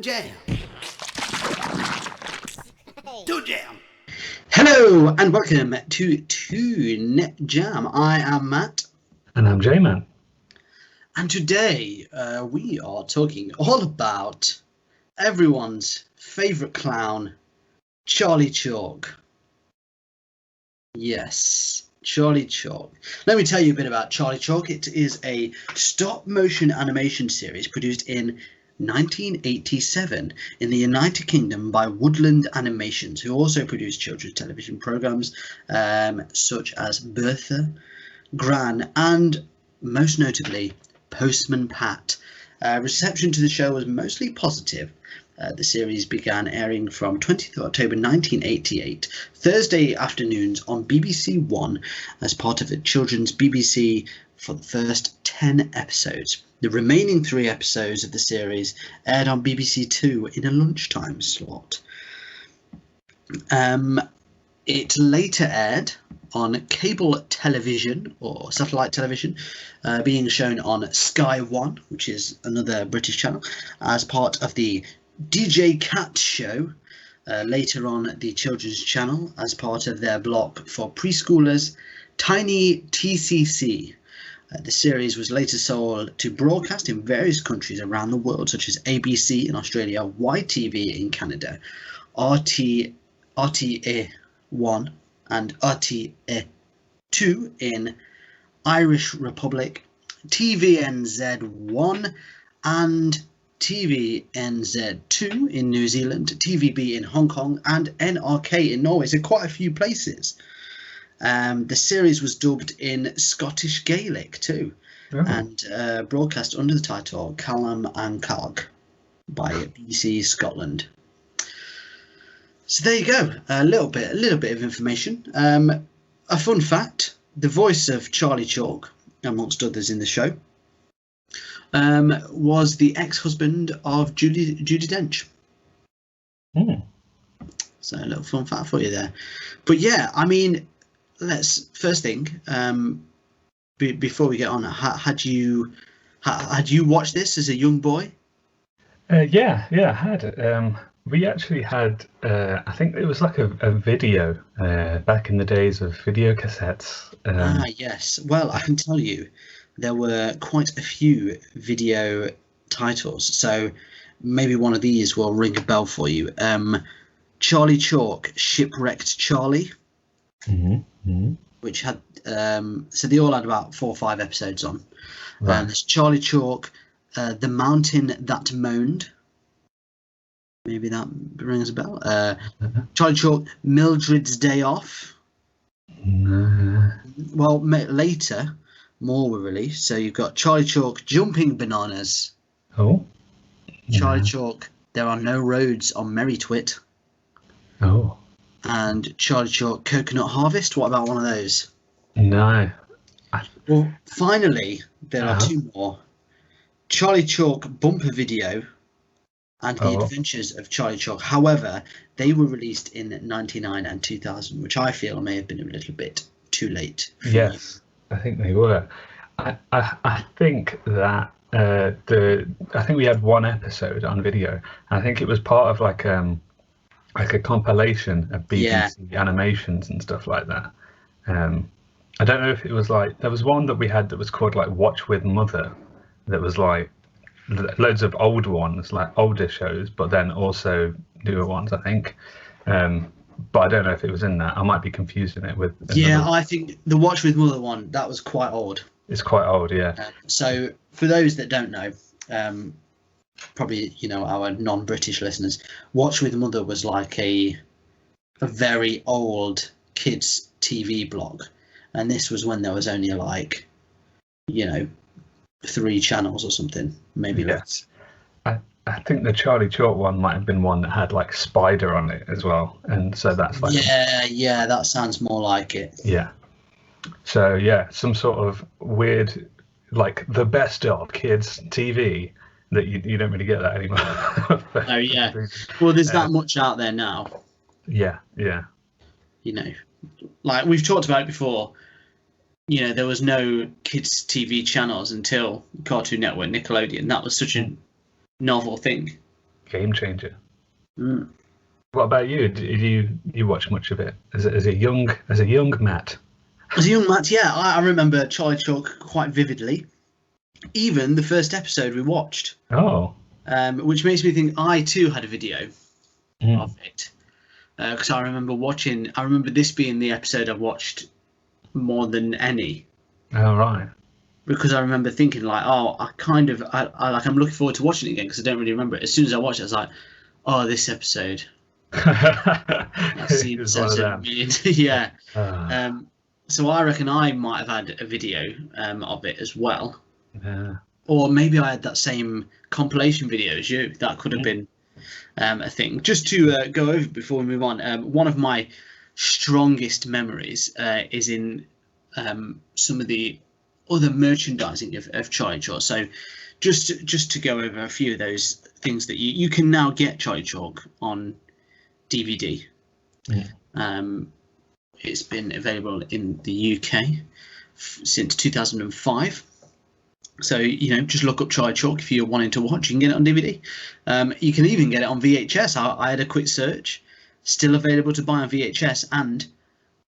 Jam. Toon Jam. Hello and welcome to Toon Jam. I am Matt. And I'm J-Man. And today we are talking all about everyone's favourite clown, Charlie Chalk. Yes, Charlie Chalk. Let me tell you a bit about Charlie Chalk. It is a stop-motion animation series produced in 1987 in the United Kingdom by Woodland Animations, who also produced children's television programs such as Bertha, Gran, and most notably Postman Pat. Reception to the show was mostly positive. The series began airing from 20th of October 1988, Thursday afternoons on BBC One as part of a children's BBC for the first 10 episodes. The remaining 3 episodes of the series aired on BBC Two in a lunchtime slot. It later aired on cable television or satellite television, being shown on Sky One, which is another British channel, as part of the DJ Cat Show, later on the Children's Channel as part of their block for preschoolers, Tiny TCC. The series was later sold to broadcast in various countries around the world, such as ABC in Australia, YTV in Canada, RTA 1 and RTA 2 in Irish Republic, TVNZ 1 and TVNZ 2 in New Zealand, TVB in Hong Kong, and NRK in Norway. So quite a few places. The series was dubbed in Scottish Gaelic too, and broadcast under the title Callum and Cog by BBC Scotland. So there you go, a little bit of information. A fun fact: the voice of Charlie Chalk, amongst others in the show, was the ex-husband of Judi Dench. So a little fun fact for you there. But yeah, I mean, let's first thing, before we get on, had you watched this as a young boy? Yeah, I had. We actually had, I think it was like a video back in the days of video cassettes. Yes. Well, I can tell you, there were quite a few video titles, so maybe one of these will ring a bell for you. Charlie Chalk, Shipwrecked Charlie, which had, so they all had about 4 or 5 episodes on. Right. There's Charlie Chalk, The Mountain That Moaned. Maybe that rings a bell. Charlie Chalk, Mildred's Day Off. Well, later, more were released. So you've got Charlie Chalk, Jumping Bananas. Oh. Charlie Chalk, There Are No Roads on Merry Twit. Oh. And Charlie Chalk, Coconut Harvest. What about one of those? No. Well, finally, there are 2 more. Charlie Chalk Bumper Video and The Adventures of Charlie Chalk. However, they were released in 99 and 2000, which I feel may have been a little bit too late. Yes, I think they were. I think that I think we had 1 episode on video. I think it was part of like a compilation of BBC animations and stuff like that. I don't know if it was like, there was one that we had that was called like Watch with Mother, that was like loads of old ones, like older shows, but then also newer ones, I think. But I don't know if it was in that. I might be confusing it with another. Yeah, I think the Watch with Mother one, that was quite old. It's quite old, yeah. So for those that don't know, probably our non-British listeners, Watch with Mother was like a very old kids TV blog, and this was when there was only like 3 channels or something, maybe less. I think the Charlie Chalk one might have been one that had like Spider on it as well, and so that's like that sounds more like it. Yeah. So yeah, some sort of weird, like the best of kids TV that you don't really get that anymore. Oh yeah. Well, there's that much out there now. Yeah. Like we've talked about it before. There was no kids TV channels until Cartoon Network, Nickelodeon. That was such a novel thing. game changer. Mm. What about you? Did you watch much of it as a young Matt? As a young Matt, yeah, I remember Charlie Chalk quite vividly. Even the first episode we watched, Oh, which makes me think I too had a video mm. of it, because I remember this being the episode I watched more than any. Oh, right. Because I remember thinking like, oh, I'm looking forward to watching it again because I don't really remember it. As soon as I watched it, I was like, oh, this episode. I've seen this episode. Yeah. So I reckon I might have had a video of it as well. Yeah. Or maybe I had that same compilation video as you. That could have been a thing. Just to go over before we move on, one of my strongest memories is in some of the other merchandising of Charlie Chalk. So just to go over a few of those things that you can now get Charlie Chalk on DVD. It's been available in the UK since 2005. So, just look up Charlie Chalk if you're wanting to watch. You can get it on DVD. You can even get it on VHS. I had a quick search. Still available to buy on VHS and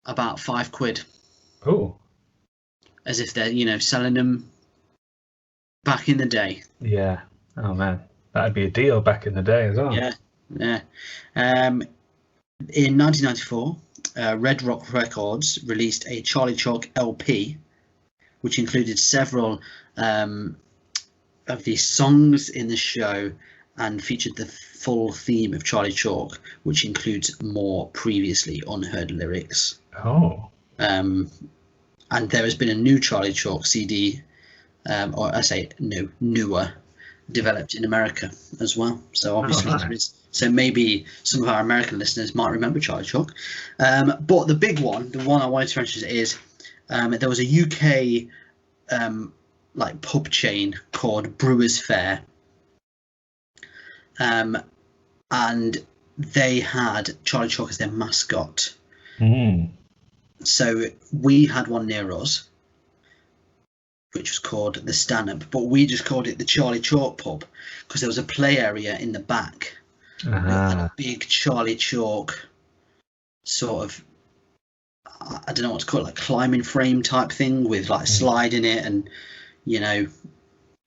about £5. Oh. As if they're, selling them back in the day. Yeah. Oh, man. That'd be a deal back in the day as well. Yeah. Yeah. In 1994, Red Rock Records released a Charlie Chalk LP, which included several of the songs in the show and featured the full theme of Charlie Chalk, which includes more previously unheard lyrics. Oh. And there has been a new Charlie Chalk CD, or I say newer, developed in America as well. So obviously, so maybe some of our American listeners might remember Charlie Chalk. But the big one, the one I wanted to mention is there was a UK pub chain called Brewers Fayre, and they had Charlie Chalk as their mascot. So we had one near us, which was called the Stand-Up, but we just called it the Charlie Chalk pub because there was a play area in the back. With a big Charlie Chalk sort of, I don't know what to call it, like climbing frame type thing with like a slide in it, and it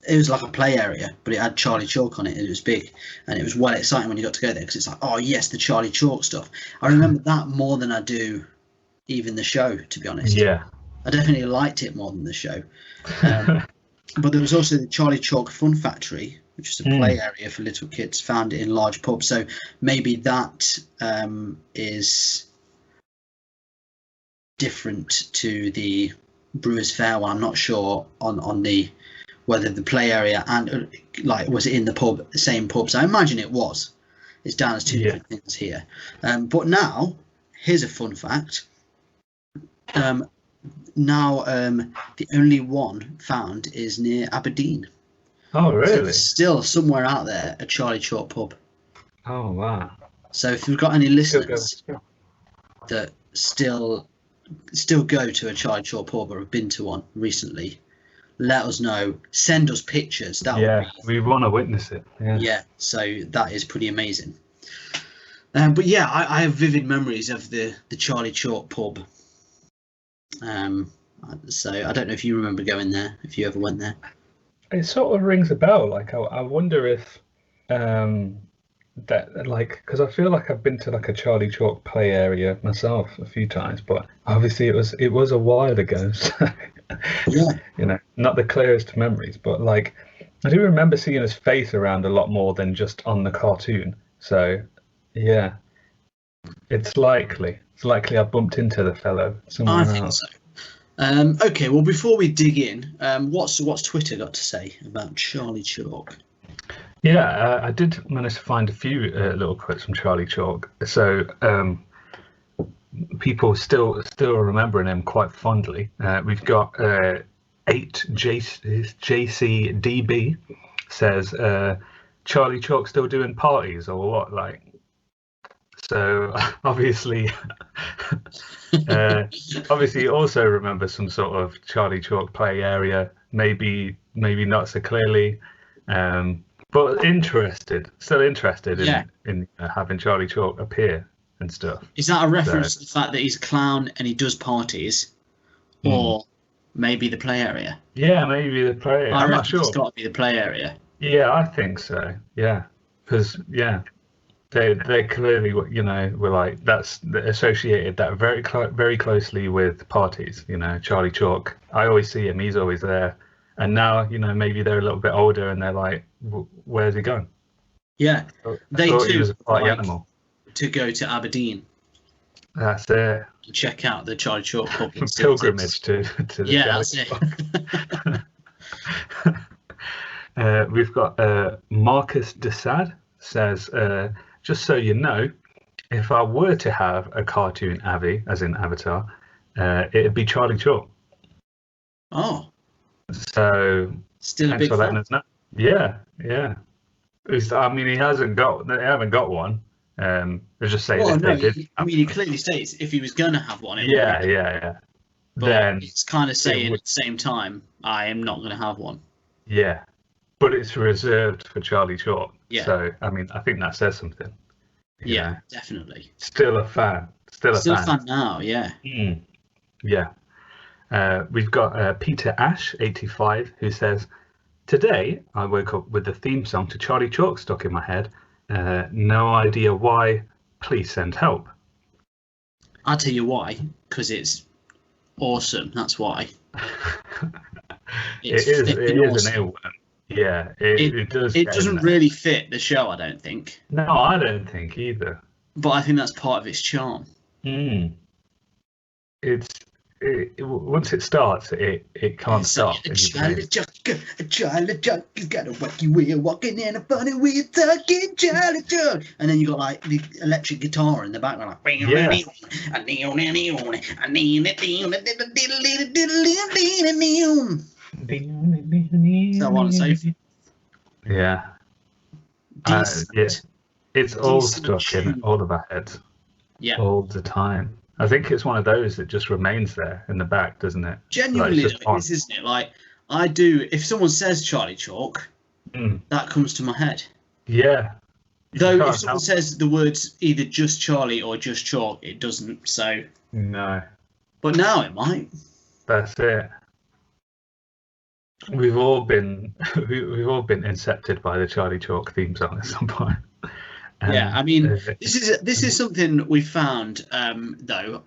was like a play area, but it had Charlie Chalk on it, and it was big, and it was well exciting when you got to go there because it's like, oh yes, the Charlie Chalk stuff. I remember that more than I do even the show, to be honest. Yeah, I definitely liked it more than the show. But there was also the Charlie Chalk Fun Factory, which is a play area for little kids, found in large pubs. So maybe that is different to the Brewers Fayre one. I'm not sure on the whether the play area and was it in the pub, the same pub. So I imagine it was. It's down as two different things here. But now, here's a fun fact. Now the only one found is near Aberdeen. Oh, really? So there's still somewhere out there a Charlie Chalk pub. Oh, wow. So if you've got any listeners that still go to a Charlie Chalk pub or have been to one recently, let us know. Send us pictures. We want to witness it. Yeah, so that is pretty amazing. But yeah, I have vivid memories of the Charlie Chalk pub. So I don't know if you remember going there, if you ever went there. It sort of rings a bell. Like I wonder if that because I feel like I've been to like a Charlie Chalk play area myself a few times, but obviously it was a while ago. So, yeah. Not the clearest memories, but like I do remember seeing his face around a lot more than just on the cartoon. So yeah, it's likely I bumped into the fellow somewhere else. I think so. Okay, well, before we dig in, what's Twitter got to say about Charlie Chalk? Yeah, I did manage to find a few little quotes from Charlie Chalk. So people still remembering him quite fondly. We've got 8JCDB says Charlie Chalk still doing parties or what? Like, so obviously, obviously, also remember some sort of Charlie Chalk play area. Maybe not so clearly. But still interested Yeah. in having Charlie Chalk appear and stuff. Is that a reference to the fact that he's a clown and he does parties, or maybe the play area? Yeah, maybe the play area. I'm not sure. It's got to be the play area. Yeah, I think so. Yeah, because they clearly, were like that's associated that very closely with parties. Charlie Chalk. I always see him; he's always there. And now, maybe they're a little bit older, and they're like, "Where's he going?" Yeah, they too he was a party animal. To go to Aberdeen. That's it. Check out the Charlie Chalk pub. Pilgrimage to the that's it. We've got Marcus Desad says, just so you know, if I were to have a cartoon Avi, as in Avatar, it'd be Charlie Chalk. Oh. So still a big fan. Us know. Yeah. He haven't got one. Let's just say they did. He clearly states if he was going to have one. Yeah. But then it's kind of saying at the same time, I am not going to have one. Yeah, but it's reserved for Charlie Chalk. Yeah. So I think that says something. Yeah, definitely. Still a fan. Still a fan now. Yeah. Yeah. We've got Peter Ash 85 who says, today I woke up with the theme song to Charlie Chalk stuck in my head. No idea why. Please send help. I'll tell you why. Because it's awesome. That's why. It is awesome. An earworm. Yeah, it does. It doesn't really fit the show, I don't think. No, I don't think either. But I think that's part of its charm. Once it starts, it can't stop. A Charlie Chalk has got a wacky way of walking and a funny way of talking, Charlie Chalk. And then you got like the electric guitar in the background, like so on and so forth. Yeah. It's all stuck in all of our heads. Yeah. All the time. I think it's one of those that just remains there in the back, doesn't it? Genuinely, it is, isn't it? Like, I do, if someone says Charlie Chalk, that comes to my head. Yeah. Though if someone says the words either just Charlie or just Chalk, it doesn't, so... No. But now it might. That's it. We've all been incepted by the Charlie Chalk theme song at some point. Yeah, I mean, this is something we found, though.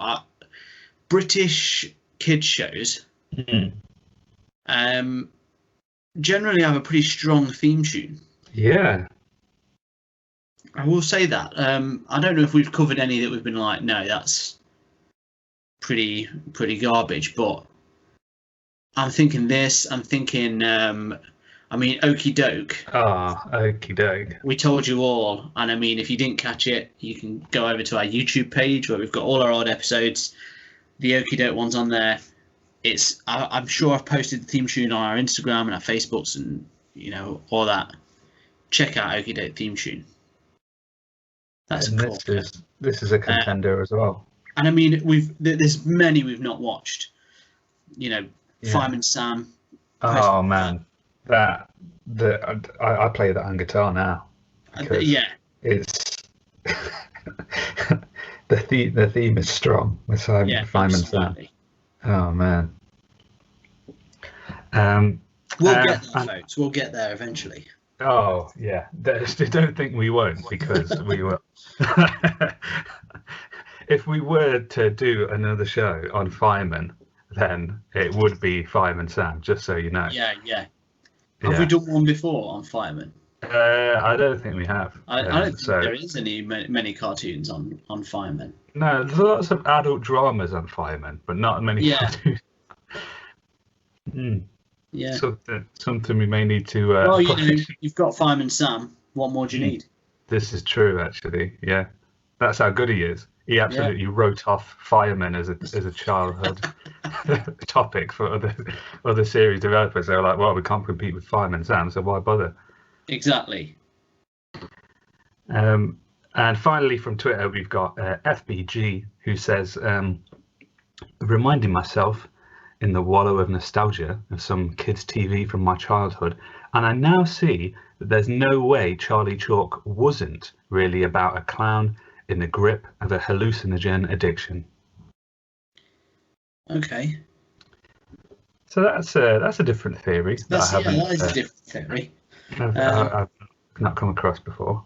British kids shows generally have a pretty strong theme tune. Yeah. I will say that. I don't know if we've covered any that we've been like, no, that's pretty garbage, but I'm thinking this. I'm thinking... Okie Doke. Okie Doke. We told you all, and I mean, if you didn't catch it, you can go over to our YouTube page where we've got all our old episodes. The Okie Doke one's on there. I'm sure I've posted the theme tune on our Instagram and our Facebooks and all that. Check out Okie Doke theme tune. That's cool. This is a contender as well. And I mean, there's many we've not watched. Fireman Sam. Oh man. I play that on guitar now. It's the theme is strong with Fireman Sam. Oh man. We'll get there, folks. We'll get there eventually. Oh yeah. Don't think we won't, because we will. If we were to do another show on firemen, then it would be Fireman Sam. Just so you know. Yeah. Have we done one before on firemen? I don't think we have. I don't think there is many cartoons on firemen. No, there's lots of adult dramas on firemen, but not many cartoons. Yeah. Something we may need to... well, you've got Fireman Sam. What more do you need? This is true, actually. Yeah. That's how good he is. He absolutely wrote off firemen as a childhood topic for other series developers. They were like, well, we can't compete with Fireman Sam, so why bother? Exactly. And finally from Twitter, we've got FBG, who says, reminding myself in the wallow of nostalgia of some kids' TV from my childhood, and I now see that there's no way Charlie Chalk wasn't really about a clown in the grip of a hallucinogen addiction. Okay. So that's a different theory that that is a different theory. I've not come across before.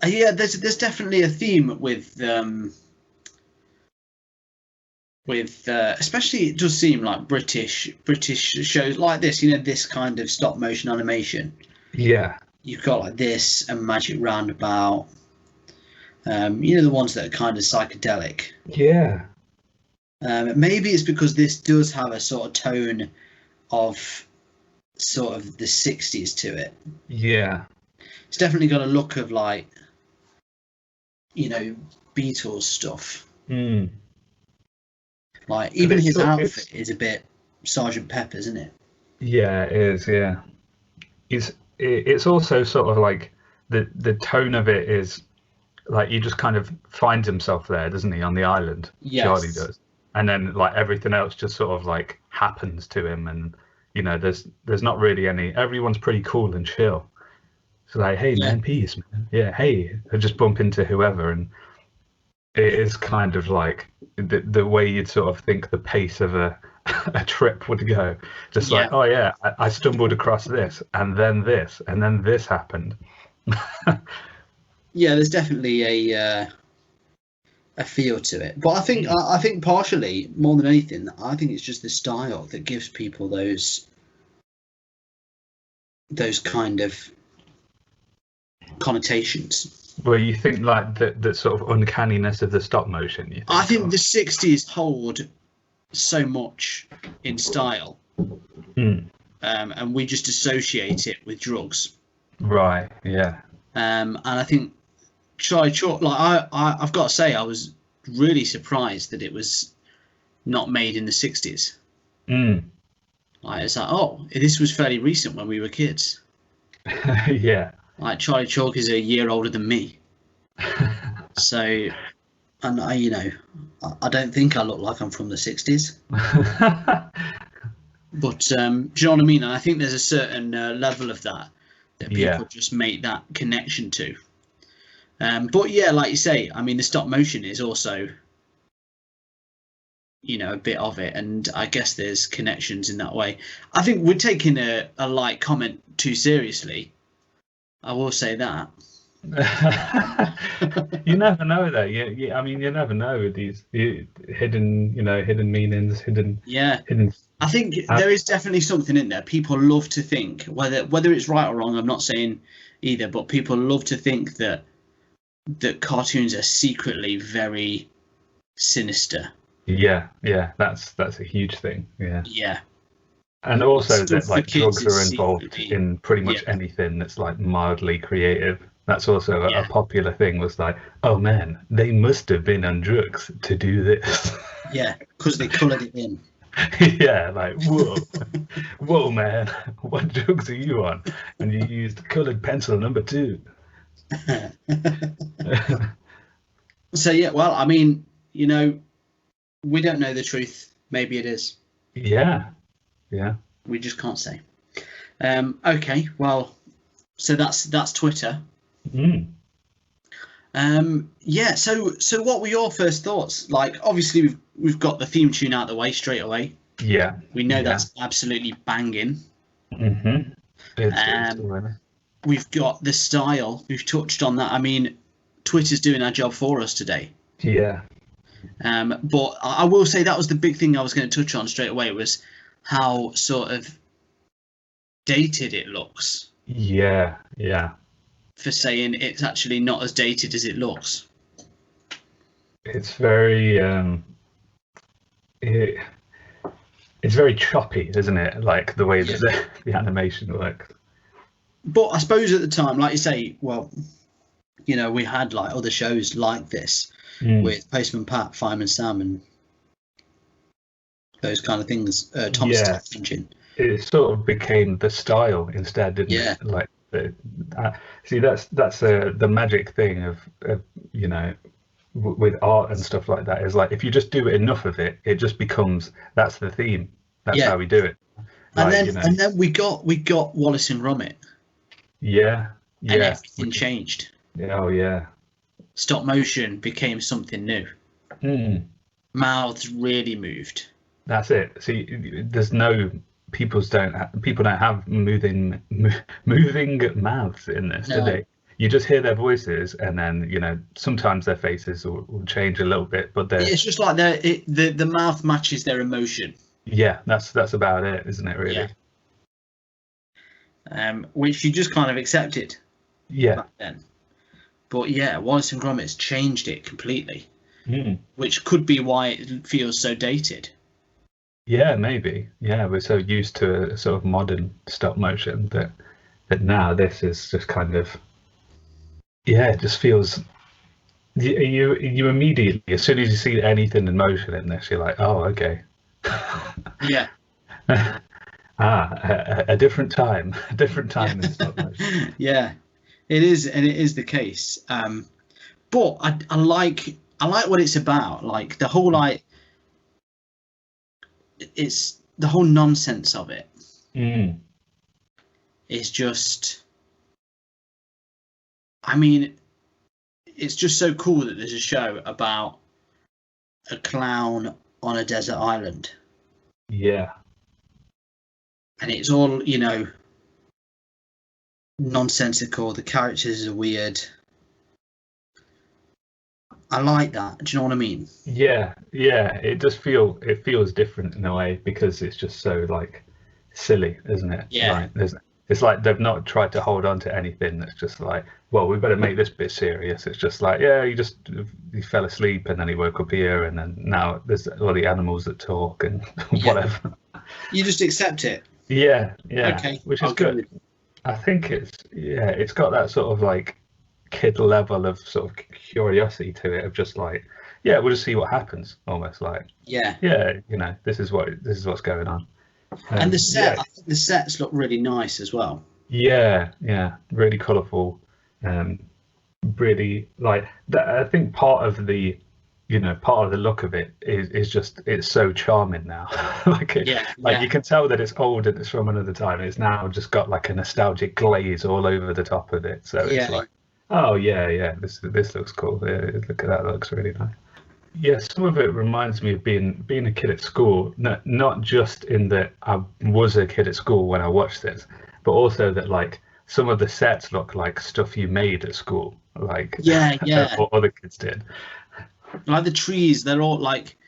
Yeah, there's definitely a theme with especially it does seem like British shows like this, this kind of stop motion animation. Yeah. You've got like this and Magic Roundabout. The ones that are kind of psychedelic. Yeah. Maybe it's because this does have a sort of tone of sort of the 60s to it. Yeah. It's definitely got a look of like, Beatles stuff. Mm. Like even his outfit is a bit Sergeant Pepper, isn't it? Yeah, it is. Yeah, it's also sort of like the tone of it is like he just kind of finds himself there, doesn't he, on the island? Yes. Charlie does, and then like everything else just sort of like happens to him, and there's not really any. Everyone's pretty cool and chill. It's like, hey man, peace, man. Yeah, hey, I just bump into whoever, and it is kind of like the way you'd sort of think the pace of a trip would go. Just like, oh yeah, I stumbled across this, and then this happened. Yeah, there's definitely a feel to it, but I think partially more than anything, I think it's just the style that gives people those kind of connotations. Well, you think like the sort of uncanniness of the stop motion? I think the 60s hold so much in style, and we just associate it with drugs. Right. Yeah. And I think Charlie Chalk, like I've got to say, I was really surprised that it was not made in the 60s. Like it's like, oh, this was fairly recent when we were kids. Yeah. Like Charlie Chalk is a year older than me. So, and I don't think I look like I'm from the 60s. But do you know what I mean? And I think there's a certain level of that people just make that connection to. But yeah, like you say, I mean, the stop motion is also, a bit of it, and I guess there's connections in that way. I think we're taking a light comment too seriously. I will say that. You never know though. I mean, you never know with these hidden meanings, hidden. I think there is definitely something in there. People love to think, whether it's right or wrong, I'm not saying either, but people love to think that cartoons are secretly very sinister. Yeah, that's a huge thing. Yeah. And also that like drugs are involved in pretty much anything that's like mildly creative. That's also a popular thing, was like, oh man, they must have been on drugs to do this. Yeah, because they coloured it in. Yeah, like, whoa man, what drugs are you on? And you used coloured pencil number 2. So yeah, well, I mean, we don't know the truth. Maybe it is. Yeah. We just can't say. Okay, well, so that's Twitter. Yeah. So what were your first thoughts? Like, obviously we've got the theme tune out of the way straight away. Yeah. We know that's absolutely banging. We've got the style. We've touched on that. I mean, Twitter's doing our job for us today. Yeah. But I will say that was the big thing I was going to touch on straight away, was how sort of dated it looks. Yeah. For saying it's actually not as dated as it looks. It's very it's very choppy, isn't it? Like the way that the animation works. But I suppose at the time, like you say, well, we had like other shows like this with Postman Pat, Fireman Sam, and those kind of things. Tom Stuff Engine. It sort of became the style instead, didn't it? Like, see, that's the magic thing of with art and stuff like that, is like if you just do enough of it, it just becomes, that's the theme. That's how we do it. Like, and then we got Wallace and Gromit. Yeah, and yeah. everything changed. Yeah, oh yeah. Stop motion became something new. Mm, Mouths really moved. that's it. See, there's no people don't have moving mouths in this, do No, they? You just hear their voices, and then sometimes their faces will change a little bit, but they're it's just like the mouth matches their emotion. yeah, that's about it, isn't it? Yeah. Really? Which you just kind of accepted Yeah. back then. But yeah, Wallace and Gromit's changed it completely, Mm. which could be why it feels so dated. Yeah, maybe. Yeah, we're so used to a sort of modern stop motion that now this is just kind of yeah, it just feels you immediately as soon as you see anything in motion in this, you're like, oh, okay. Yeah. A different time, a different time in stop motion. Yeah, it is, and it is the case. But I like what it's about. Like the whole it's the whole nonsense of it Mm. is just. I mean, it's just so cool that there's a show about a clown on a desert island, Yeah. and it's all nonsensical. The characters are weird. I like that. Do you know what I mean? Yeah, yeah. It feels different in a way because it's just so like silly, isn't it? Yeah. Like it's like they've not tried to hold on to anything that's just like, well, we better make this bit serious. It's just like, yeah, he fell asleep and then he woke up here and then now there's all the animals that talk and whatever. You just accept it. Yeah, yeah. Okay, Which is I'll go good. I think it's got that sort of like kid level of sort of curiosity to it of just like, yeah, we'll just see what happens, almost like, Yeah. yeah, this is what's going on. And the set, yeah, I think the sets look really nice as well. yeah, really colourful, really like that. I think part of the look of it is just it's so charming now. You can tell that it's old and it's from another time. It's now just got like a nostalgic glaze all over the top of it. So it's like, oh yeah, this looks cool. Yeah, look at that, looks really nice. Yeah, some of it reminds me of being a kid at school. Not just in that I was a kid at school when I watched this, but also that like some of the sets look like stuff you made at school, like what other kids did. Like the trees, they're all like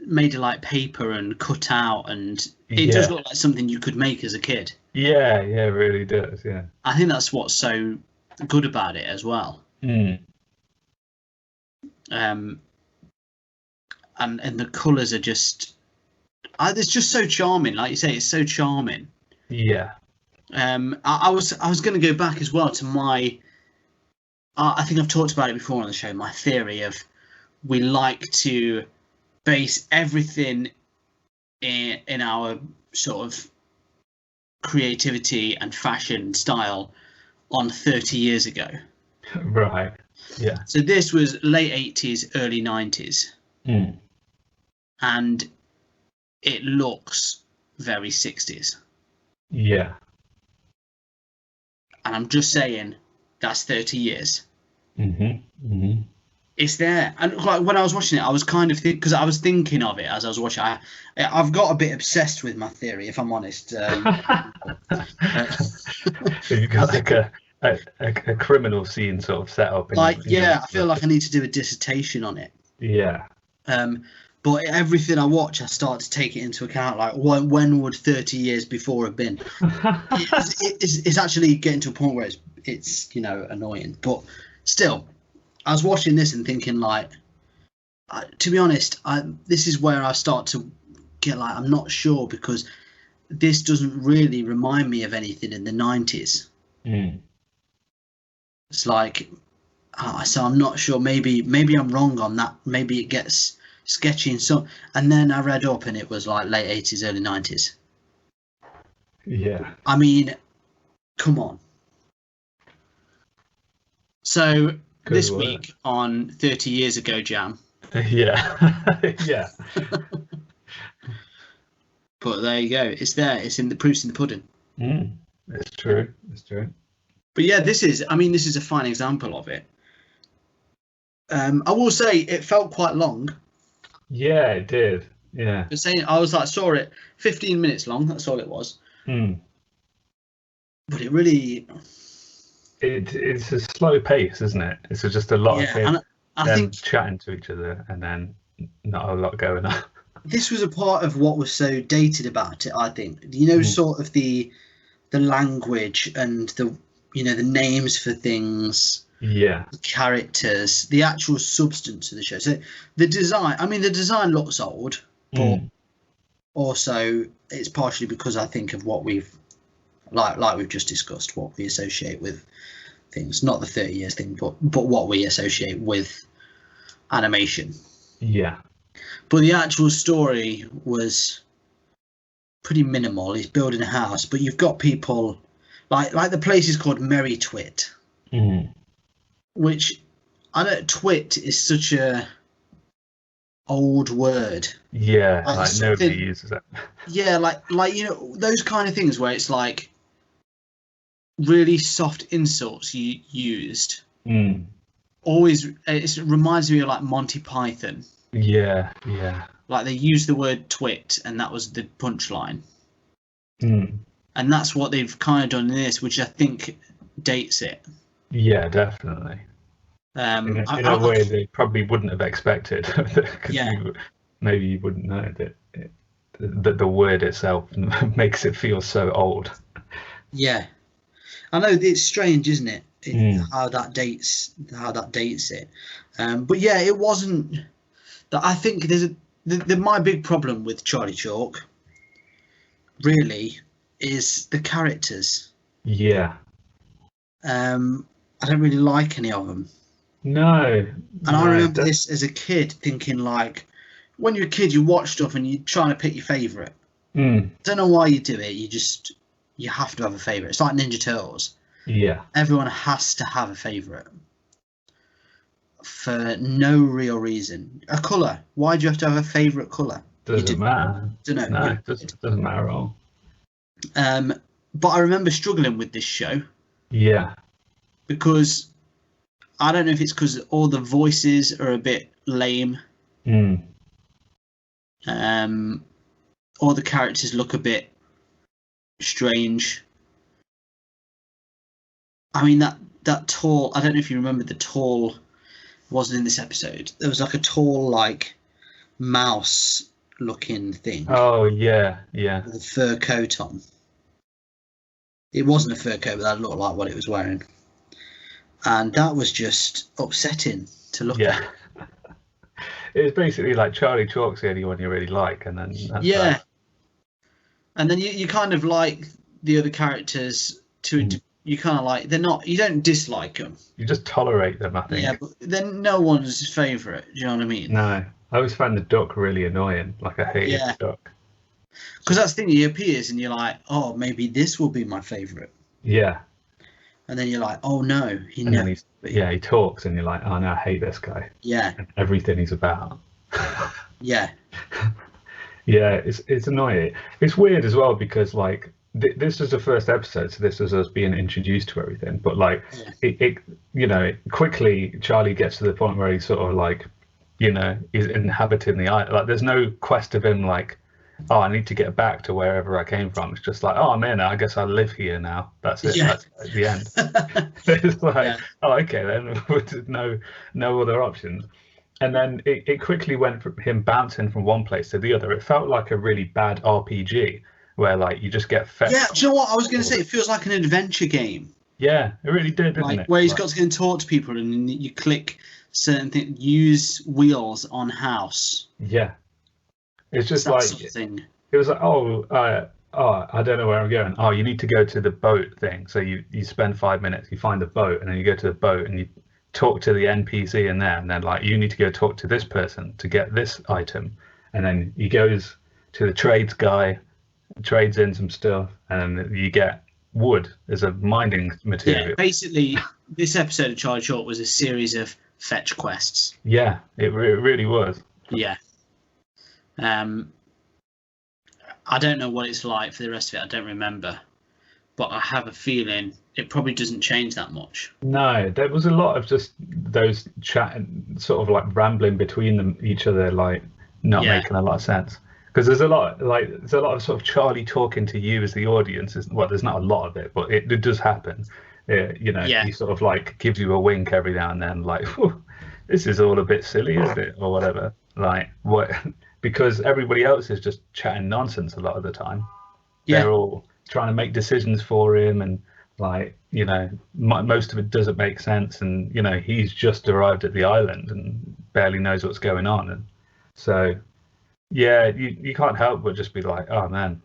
made of like paper and cut out, and it does look like something you could make as a kid. Yeah, it really does. Yeah, I think that's what's so good about it as well. Mm. And the colours are just, it's just so charming. Like you say, it's so charming. Yeah. I was going to go back as well to my. I think I've talked about it before on the show. My theory of we like to base everything in our sort of creativity and fashion style on 30 years ago. Right. Yeah. So this was late 80s, early 90s. Mm. And it looks very 60s. Yeah. And I'm just saying that's 30 years. Mm-hmm. Mm-hmm. It's there. And like when I was watching it, I was kind of because I was thinking of it as I was watching. I've got a bit obsessed with my theory, if I'm honest. You've got like a criminal scene sort of set up. I feel like I need to do a dissertation on it. Yeah. But everything I watch, I start to take it into account. Like, when would 30 years before have been? It's actually getting to a point where it's annoying. But still, I was watching this and thinking, like, to be honest, this is where I start to get like, I'm not sure, because this doesn't really remind me of anything in the 90s. Mm. It's like, so I'm not sure. Maybe I'm wrong on that. Maybe it gets sketchy and then I read up and it was like late 80s, early 90s. Yeah. I mean, come on. So Good this work. week on 30 Years Ago Jam. Yeah. Yeah. But there you go. It's there. It's in the proof's in the pudding. It's true. It's true. But yeah, this is a fine example of it. I will say it felt quite long. Yeah, it did. Yeah. But saying I was like, saw it 15 minutes long. That's all it was. Mm. But it really, It's a slow pace, isn't it? It's just a lot of yeah. And I them think chatting to each other and then not a lot going on. this was a part of what was so dated about it. I think, you know, sort of the language and the the names for things, Yeah. the characters, the actual substance of the show. So the design, the design looks old, but also it's partially because I think of what we've like we've just discussed, what we associate with things, not the 30 years thing, but what we associate with animation. Yeah. But the actual story was pretty minimal. He's building a house, but you've got people like the place is called Merry Twit, which I know Twit is such a old word. Yeah, Like nobody uses it. Yeah, like those kind of things where it's like really soft insults you used. Always, it reminds me of like Monty Python. Yeah, yeah. Like they used the word twit, and that was the punchline. And that's what they've kind of done in this, which I think dates it. Yeah, definitely. In a way they probably wouldn't have expected. Yeah. Maybe you wouldn't know that the word itself makes it feel so old. Yeah, I know it's strange, isn't it? How that dates it. But yeah, it wasn't. I think my big problem with Charlie Chalk really is the characters. Yeah. I don't really like any of them. No. And I remember this as a kid thinking, like, when you're a kid, you watch stuff and you're trying to pick your favourite. Don't know why you do it. You have to have a favourite. It's like Ninja Turtles. Yeah. Everyone has to have a favourite for no real reason. A colour. Why do you have to have a favourite colour? Doesn't matter. Don't know. No, it doesn't matter at all. But I remember struggling with this show. Yeah. Because I don't know if it's because all the voices are a bit lame. All the characters look a bit strange. I mean, that tall, I don't know if you remember the tall, wasn't in this episode. There was like a tall, like, mouse looking thing. Oh, yeah, yeah. With a fur coat on. It wasn't a fur coat, but that looked like what it was wearing. And that was just upsetting to look at. It's basically like Charlie Chalk's the only one you really like, and then that's that. And then you kind of like the other characters to you kind of like, they're not, you don't dislike them. You just tolerate them, I think. Yeah, but then no one's favourite. Do you know what I mean? No, I always find the duck really annoying. Like I hated the duck. Because that's the thing, he appears and you're like, oh, maybe this will be my favourite. Yeah. And then you're like, oh no, he talks and you're like, oh no, I hate this guy. Yeah. And everything he's about. Yeah. Yeah, it's annoying. It's weird as well because like this was the first episode, so this was us being introduced to everything. But like it quickly Charlie gets to the point where he's sort of like, he's inhabiting the island. Like there's no quest of him like, oh, I need to get back to wherever I came from. It's just like, oh, I'm here now. I guess I live here now. That's it. Yeah. That's the end. It's like, oh, okay, then with no other options. And then it quickly went from him bouncing from one place to the other. It felt like a really bad RPG where like you just get fed. Yeah, do you know what I was going to say? It feels like an adventure game. Yeah, it really did, didn't it? Where he's got to go and talk to people and you click certain things, use wheels on house. Yeah. It's just like, sort of thing. It was like, I don't know where I'm going. Oh, you need to go to the boat thing. So you spend 5 minutes, you find the boat, and then you go to the boat and you talk to the NPC in there, and then like you need to go talk to this person to get this item, and then he goes to the trades guy, trades in some stuff, and then you get wood as a mining material. Yeah, basically, this episode of Charlie Chalk was a series of fetch quests. Yeah, it really was. Yeah. I don't know what it's like for the rest of it. I don't remember, but I have a feeling it probably doesn't change that much. No, there was a lot of just those chatting, sort of like rambling between them, each other, like not Yeah. making a lot of sense. Because there's a lot of sort of Charlie talking to you as the audience. Well, there's not a lot of it, but it does happen. Yeah. He sort of like gives you a wink every now and then, like, "Whew, this is all a bit silly, isn't it?" or whatever. Like what? Because everybody else is just chatting nonsense a lot of the time. Yeah. They're all trying to make decisions for him, and like most of it doesn't make sense, and he's just arrived at the island and barely knows what's going on, and so yeah, you can't help but just be like, oh man,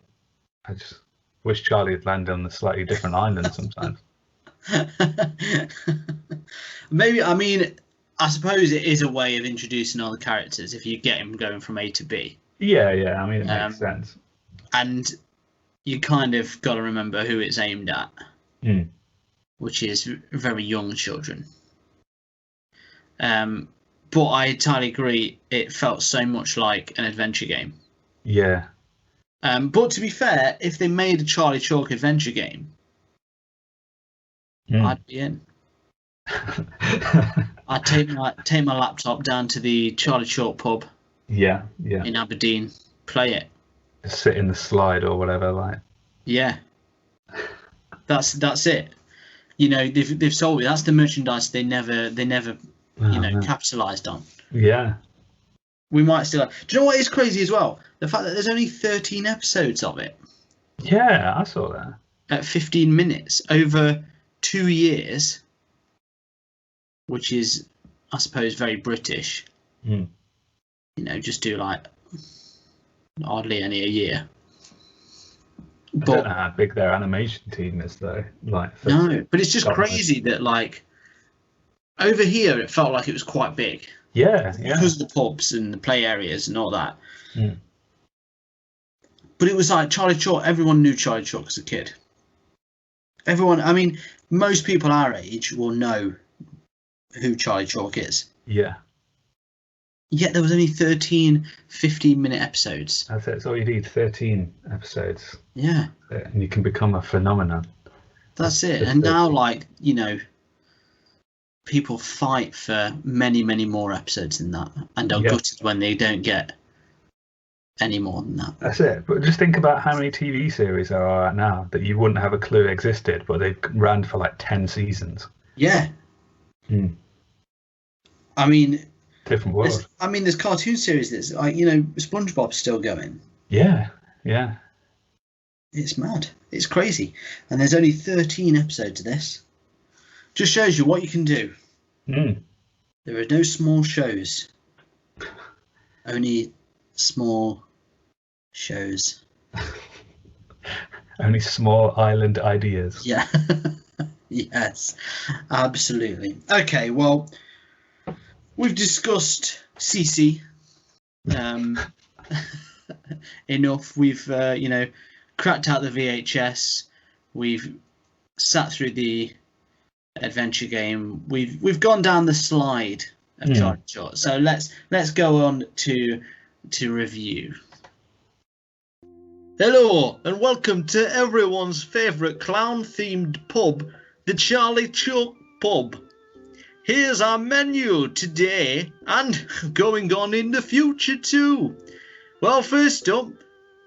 I just wish Charlie had landed on a slightly different island sometimes. Maybe, I mean, I suppose it is a way of introducing all the characters if you get him going from A to B. Yeah, I mean, it makes sense. And you kind of got to remember who it's aimed at, which is very young children. But I entirely agree, it felt so much like an adventure game. Yeah. But to be fair, if they made a Charlie Chalk adventure game, I'd be in. I'd take my laptop down to the Charlie Chalk pub. Yeah. In Aberdeen, play it. Just sit in the slide or whatever, like. Yeah. That's it. They've sold it. That's the merchandise they never capitalized on. Yeah. We might still. Do you know what is crazy as well? The fact that there's only 13 episodes of it. Yeah, I saw that. At 15 minutes over 2 years, which is, I suppose, very British. Just do like hardly any a year. I don't know how big their animation team is though. No, but it's just crazy that like over here it felt like it was quite big. Yeah. Because of the pubs and the play areas and all that. But it was like Charlie Chalk. Everyone knew Charlie Chalk as a kid. Everyone. I mean, most people our age will know who Charlie Chalk is. Yeah. Yet there was only 13 15-minute episodes. That's it. It's all you need, 13 episodes. Yeah. And you can become a phenomenon. That's it. And now, people fight for many, many more episodes than that, and are gutted when they don't get any more than that. That's it. But just think about how many TV series there are now that you wouldn't have a clue existed, but they've ran for like 10 seasons. Yeah. I mean, different world. There's cartoon series that's like, SpongeBob's still going. Yeah. It's mad. It's crazy. And there's only 13 episodes of this. Just shows you what you can do. There are no small shows. Only small shows. Only small island ideas. Yeah. Yes, absolutely. Okay, well, we've discussed CC enough. We've, cracked out the VHS. We've sat through the adventure game. We've gone down the slide of Charlie Chalk. So let's go on to review. Hello and welcome to everyone's favourite clown-themed pub, the Charlie Chalk Pub. Here's our menu today and going on in the future too. Well, first up,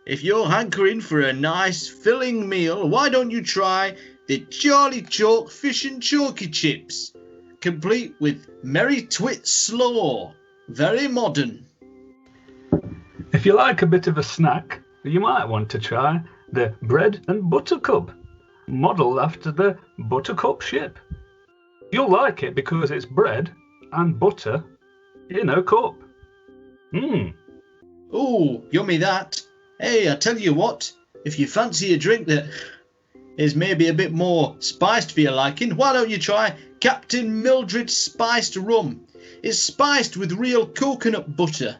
if you're hankering for a nice filling meal, why don't you try the Charlie Chalk Fish and Chalky Chips, complete with Merry Twit Slaw. Very modern. If you like a bit of a snack, you might want to try the Bread and Butter Cup, modelled after the Buttercup ship. You'll like it because it's bread and butter in a cup. Ooh, yummy that. Hey, I tell you what, if you fancy a drink that is maybe a bit more spiced for your liking, why don't you try Captain Mildred Spiced Rum? It's spiced with real coconut butter.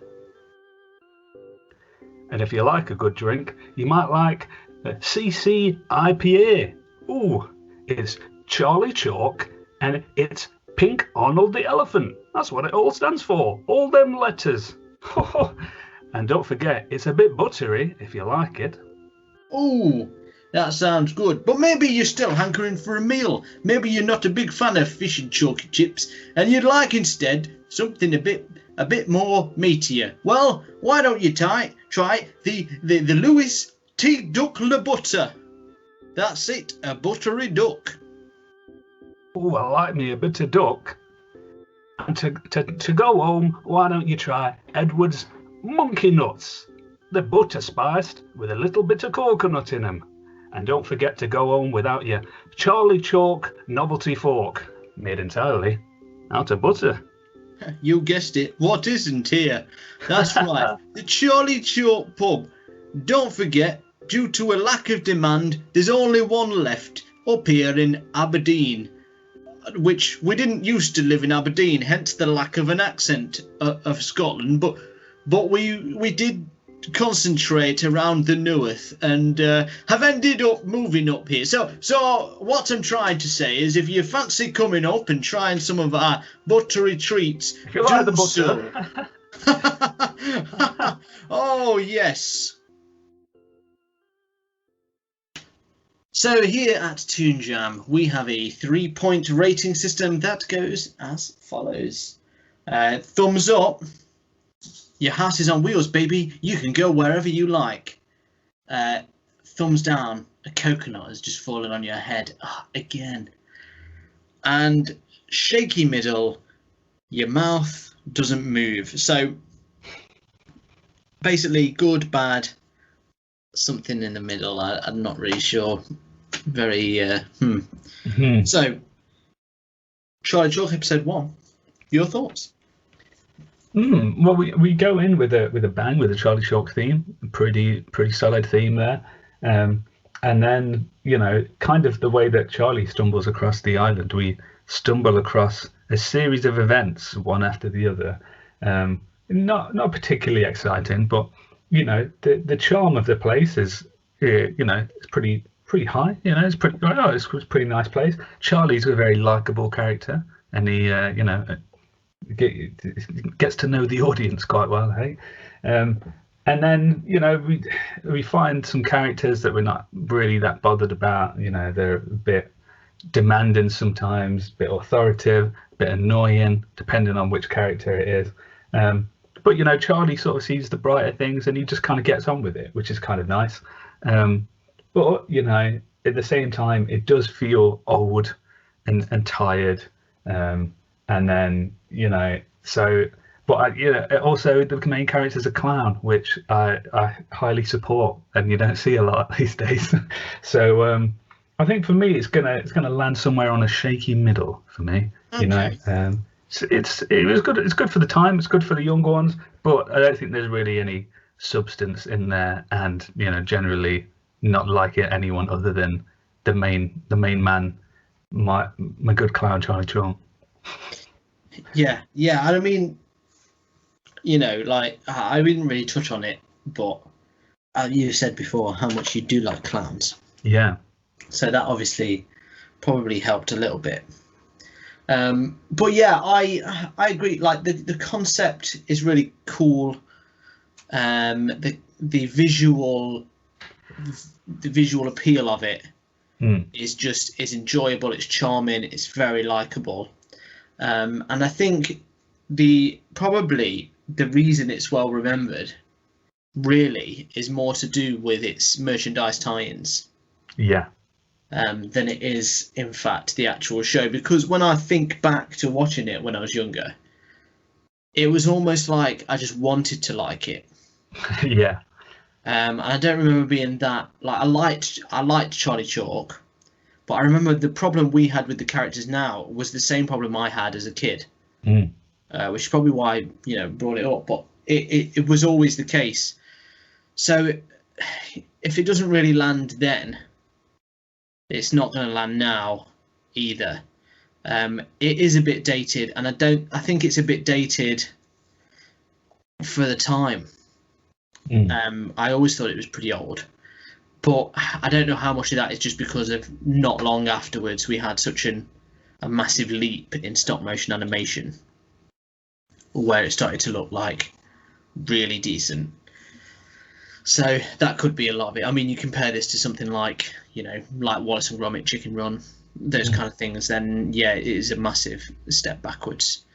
And if you like a good drink, you might like a CC IPA. Ooh, it's Charlie Chalk and it's Pink Arnold the Elephant. That's what it all stands for, all them letters. And don't forget, it's a bit buttery if you like it. Ooh, That sounds good. But maybe you're still hankering for a meal. Maybe you're not a big fan of fish and chalky chips, and you'd like instead something a bit more meatier. Well, why don't you try the Lewis Tea Duck Le Butter? That's it, a buttery duck. Oh, I like me a bit of duck. And to go home, why don't you try Edward's Monkey Nuts? They're butter spiced with a little bit of coconut in them. And don't forget to go home without your Charlie Chalk novelty fork, made entirely out of butter. You guessed it, what isn't here? That's right, the Charlie Chalk pub. Don't forget, due to a lack of demand, there's only one left up here in Aberdeen, which we didn't used to live in Aberdeen, hence the lack of an accent of Scotland, but we did concentrate around the north and have ended up moving up here. So what I'm trying to say is, if you fancy coming up and trying some of our buttery treats, If you like the do butter. so. Oh yes. So here at Toon Jam, we have a 3-point rating system that goes as follows. Thumbs up. Your house is on wheels, baby. You can go wherever you like. Thumbs down. A coconut has just fallen on your head. Again. And shaky middle. Your mouth doesn't move. So basically, good, bad, something in the middle. I'm not really sure. Very So, Charlie Chalk episode 1. Your thoughts? Well, we go in with a bang with the Charlie Chalk theme, pretty solid theme there, and then kind of the way that Charlie stumbles across the island, we stumble across a series of events one after the other. Not particularly exciting, but the charm of the place is it's pretty high. It's it's a pretty nice place. Charlie's a very likable character, and he gets to know the audience quite well, hey. And then we find some characters that we're not really that bothered about. They're a bit demanding sometimes, a bit authoritative, a bit annoying, depending on which character it is. But Charlie sort of sees the brighter things, and he just kind of gets on with it, which is kind of nice. But at the same time, it does feel old and tired. And then also the main character is a clown, which I highly support, and you don't see a lot these days. So I think for me, it's gonna land somewhere on a shaky middle for me. Okay. It was good. It's good for the time. It's good for the younger ones, but I don't think there's really any substance in there, and generally not like it anyone other than the main man, my good clown Charlie Chalk. Yeah. I mean, I didn't really touch on it, but you said before how much you do like clowns. Yeah. So that obviously probably helped a little bit. But yeah, I agree. Like the concept is really cool. The visual appeal of it is enjoyable. It's charming. It's very likable. And I think probably the reason it's well remembered really is more to do with its merchandise tie-ins. Yeah. Than it is, in fact, the actual show. Because when I think back to watching it when I was younger, it was almost like I just wanted to like it. Yeah. I don't remember being that I liked Charlie Chalk, but I remember the problem we had with the characters now was the same problem I had as a kid, which is probably why I brought it up. But it was always the case. So if it doesn't really land then, it's not going to land now either. It is a bit dated, and I think it's a bit dated for the time. I always thought it was pretty old, but I don't know how much of that is just because of not long afterwards we had such a massive leap in stop motion animation where it started to look like really decent. So that could be a lot of it. I mean, you compare this to something like, like Wallace and Gromit, Chicken Run, those kind of things, then yeah, it is a massive step backwards.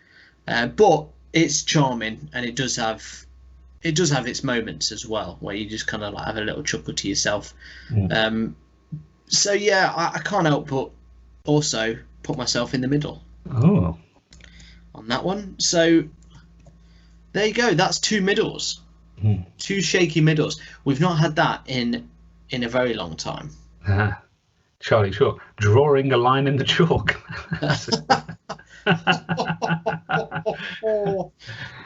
But it's charming, and it does have its moments as well, where you just kind of like have a little chuckle to yourself. So yeah, I can't help but also put myself in the middle Oh, on that one. So there you go. That's two middles, two shaky middles. We've not had that in a very long time. Charlie Chalk, drawing a line in the chalk.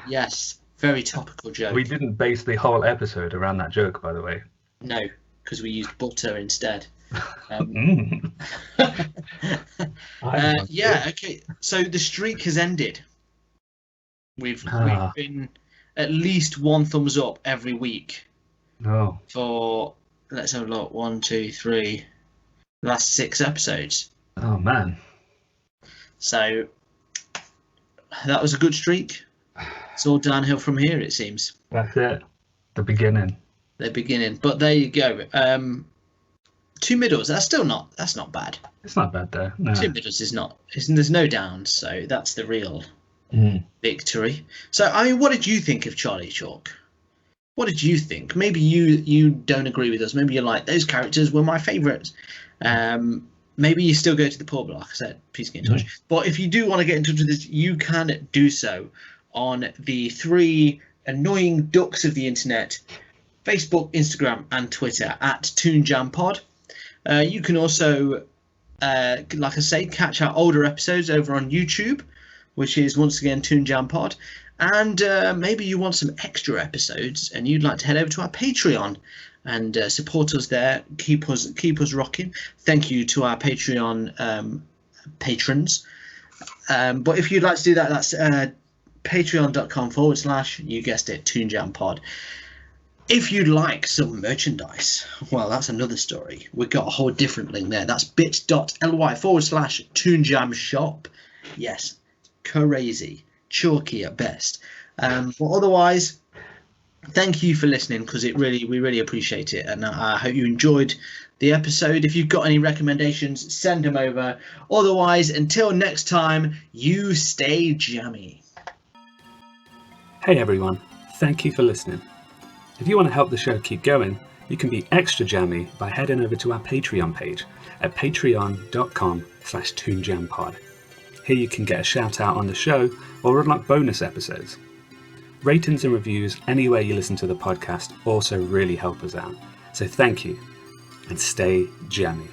Yes, very topical joke. We didn't base the whole episode around that joke, by the way. No, because we used butter instead. Yeah, okay. So the streak has ended. We've been at least one thumbs up every week. Oh. For, let's have a look, 1, 2, 3, last 6 episodes. Oh man. So that was a good streak. It's all downhill from here, it seems. That's it. The beginning. But there you go. 2 middles. That's not bad. It's not bad though. No. 2 middles is not. There's no downs, so that's the real victory. So I mean, what did you think of Charlie Chalk? What did you think? Maybe you don't agree with us. Maybe you're like, those characters were my favourites. Maybe you still go to the pub, like I said, please get in touch. But if you do want to get in touch with us, you can do so on the 3 annoying ducks of the internet: Facebook, Instagram, and Twitter at ToonJamPod. You can also, like I say, catch our older episodes over on YouTube, which is once again ToonJamPod. And maybe you want some extra episodes and you'd like to head over to our Patreon and support us there, keep us rocking. Thank you to our Patreon patrons. But if you'd like to do that, that's patreon.com/ you guessed it, ToonJamPod. If you'd like some merchandise, well, that's another story. We've got a whole different link there. That's bit.ly/ToonJamShop. Yes, crazy, chalky at best. But otherwise, thank you for listening, because we really appreciate it, and I hope you enjoyed the episode. If you've got any recommendations, send them over. Otherwise, until next time, you stay jammy. Hey everyone, thank you for listening. If you want to help the show keep going, you can be extra jammy by heading over to our Patreon page at patreon.com/ToonJamPod. Here you can get a shout out on the show or unlock bonus episodes. Ratings and reviews anywhere you listen to the podcast also really help us out. So thank you, and stay jammy.